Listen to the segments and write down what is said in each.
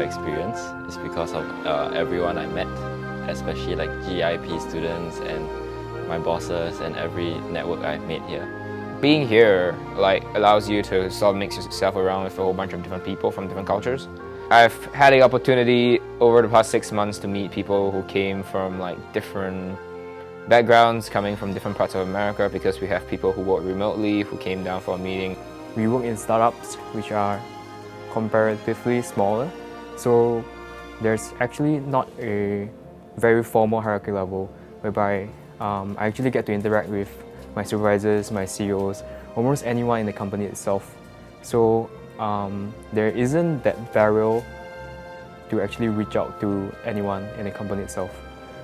experience is because of everyone I met, especially like GEIP students and my bosses and every network I've made here. Being here allows you to sort of mix yourself around with a whole bunch of different people from different cultures. I've had the opportunity over the past 6 months to meet people who came from different backgrounds, coming from different parts of America, because we have people who work remotely, who came down for a meeting. We work in startups which are comparatively smaller, so there's actually not a very formal hierarchy level whereby I actually get to interact with my supervisors, my CEOs, almost anyone in the company itself. So there isn't that barrier to actually reach out to anyone in the company itself.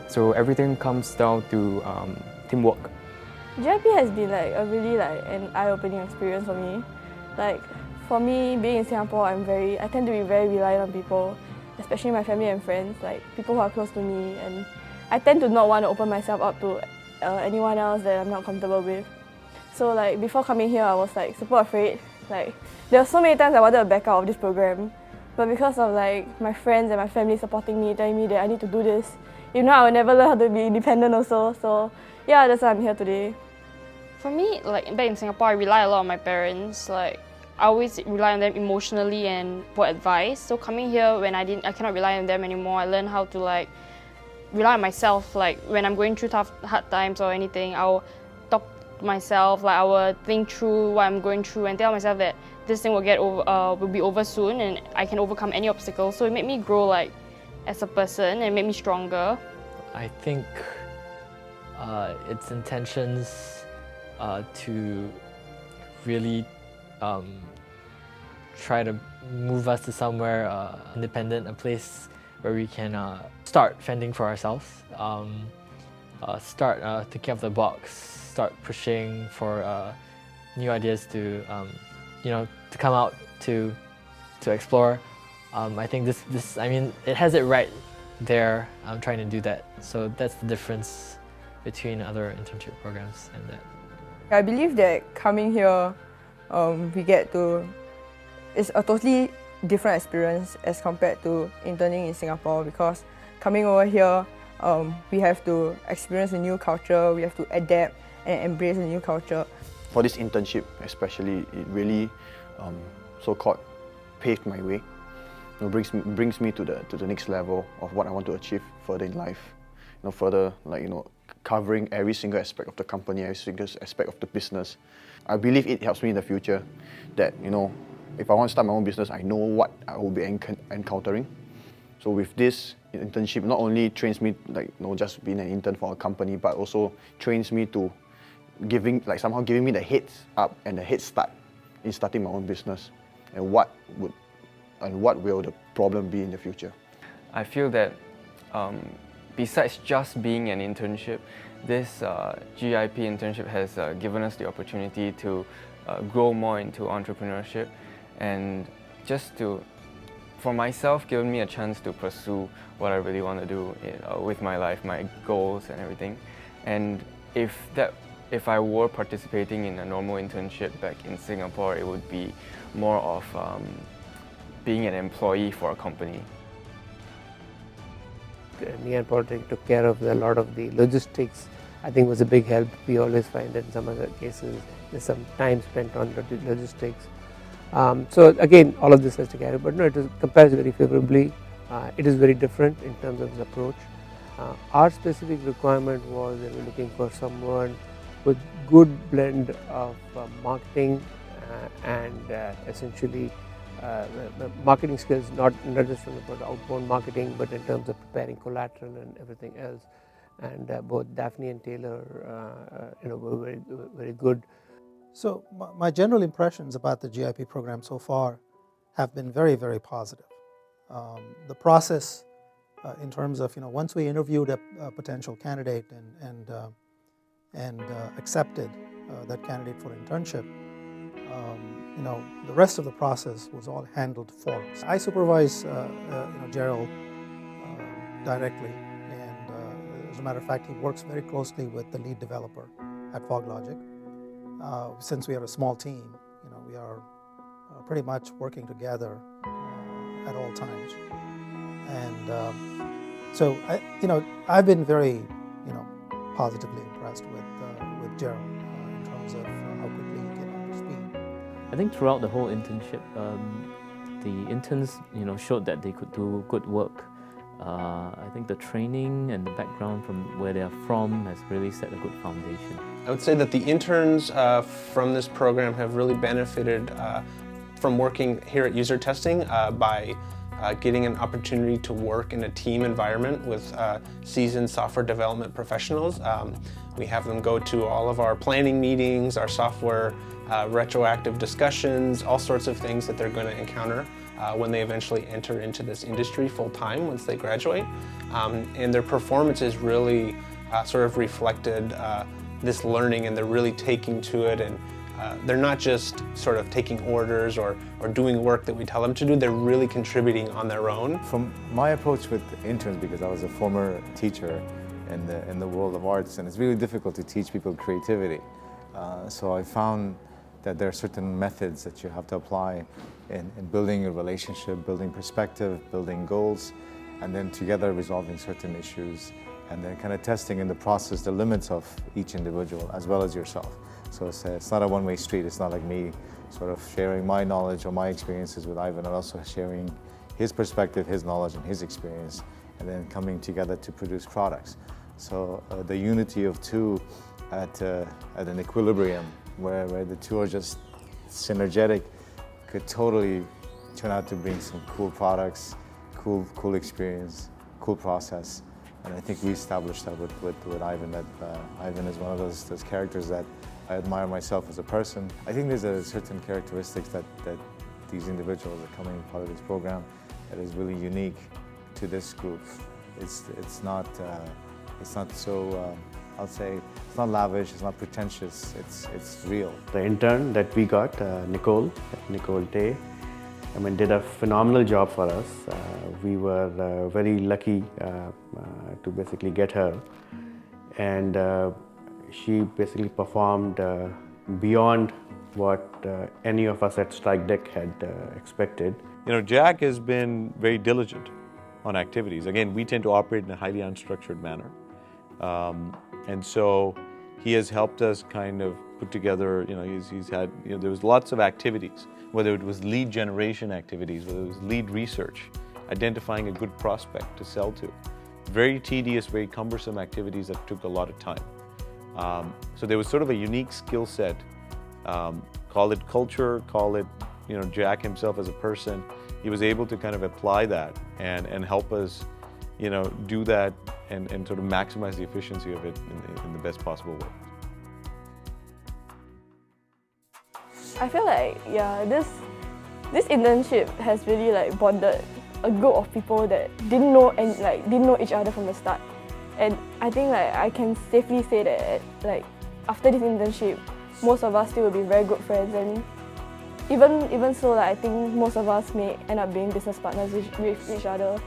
So everything comes down to teamwork. GEIP has been a really an eye-opening experience for me. For me, being in Singapore, I tend to be very reliant on people, especially my family and friends, people who are close to me, and I tend to not want to open myself up to anyone else that I'm not comfortable with. So before coming here, I was super afraid. There were so many times I wanted to back out of this program, but because of my friends and my family supporting me, telling me that I need to do this, I will never learn how to be independent also. So yeah, that's why I'm here today. For me, back in Singapore, I rely a lot on my parents. I always rely on them emotionally and for advice. So coming here, when I cannot rely on them anymore, I learned how to rely on myself. When I'm going through hard times or anything, I'll talk to myself. I will think through what I'm going through and tell myself that this thing will be over soon, and I can overcome any obstacle. So it made me grow as a person and made me stronger. I think its intentions to really try to move us to somewhere independent, a place where we can start fending for ourselves, start thinking of the box, start pushing for new ideas to come out to explore. I think this it has it right there. I'm trying to do that. So that's the difference between other internship programs and that. I believe that coming here, it's a totally different experience as compared to interning in Singapore, because coming over here, we have to experience a new culture, we have to adapt and embrace a new culture. For this internship especially, it really so-called paved my way. Brings me to the next level of what I want to achieve further in life. Further covering every single aspect of the company, every single aspect of the business. I believe it helps me in the future that if I want to start my own business, I know what I will be encountering. So with this internship, not only trains me just being an intern for a company, but also trains me to somehow giving me the heads up and the head start in starting my own business, and what will the problem be in the future. I feel that besides just being an internship, this GEIP internship has given us the opportunity to grow more into entrepreneurship, and for myself, given me a chance to pursue what I really want to do with my life, my goals and everything. And if I were participating in a normal internship back in Singapore, it would be more of being an employee for a company. Ngee and Polytechnic took care of a lot of the logistics. I think was a big help. We always find that in some other cases there's some time spent on logistics. So again, all of this has to carry, but no, it compares very favorably. It is very different in terms of the approach. Our specific requirement was that we're looking for someone with good blend of marketing and essentially marketing skills, not just from the outbound marketing, but in terms of preparing collateral and everything else. And both Daphne and Taylor, were very, very good. So my general impressions about the GEIP program so far have been very, very positive. The process, in terms of once we interviewed a potential candidate and accepted that candidate for internship, the rest of the process was all handled for us. I supervise Gerald directly, and as a matter of fact, he works very closely with the lead developer at FogLogic. Since we are a small team, we are pretty much working together at all times. And so I've been very positively impressed with Gerald in terms of how quickly he came up to speed. I think throughout the whole internship, the interns showed that they could do good work. I think the training and the background from where they are from has really set a good foundation. I would say that the interns from this program have really benefited from working here at User Testing by getting an opportunity to work in a team environment with seasoned software development professionals. We have them go to all of our planning meetings, our software retroactive discussions, all sorts of things that they're going to encounter when they eventually enter into this industry full-time once they graduate. And their performance is really sort of reflected this learning, and they're really taking to it, and they're not just sort of taking orders or doing work that we tell them to do, they're really contributing on their own. From my approach with interns, because I was a former teacher in the world of arts, and it's really difficult to teach people creativity. So I found that there are certain methods that you have to apply in building a relationship, building perspective, building goals, and then together resolving certain issues, and then kind of testing in the process the limits of each individual as well as yourself. So it's not a one-way street. It's not like me sort of sharing my knowledge or my experiences with Ivan, and also sharing his perspective, his knowledge, and his experience, and then coming together to produce products. So the unity of two at an equilibrium where the two are just synergetic could totally turn out to bring some cool products, cool experience, cool process. And I think we established that with Ivan, that Ivan is one of those characters that I admire myself as a person. I think there's a certain characteristics that these individuals are coming part of this program that is really unique to this group. It's not so, I'll say, it's not lavish, it's not pretentious, it's real. The intern that we got, Nicole Day, did a phenomenal job for us. We were very lucky to basically get her, and she basically performed beyond what any of us at Strike Deck had expected. Jack has been very diligent on activities. Again, we tend to operate in a highly unstructured manner. And so he has helped us kind of put together, he's had, there was lots of activities, whether it was lead generation activities, whether it was lead research, identifying a good prospect to sell to. Very tedious, very cumbersome activities that took a lot of time. So there was sort of a unique skill set, call it culture, call it, Jack himself as a person. He was able to kind of apply that and help us, do that and sort of maximize the efficiency of it in the best possible way. I feel like, this internship has really bonded a group of people that didn't know each other from the start. And I think I can safely say that after this internship, most of us still will be very good friends, and even so I think most of us may end up being business partners with each other.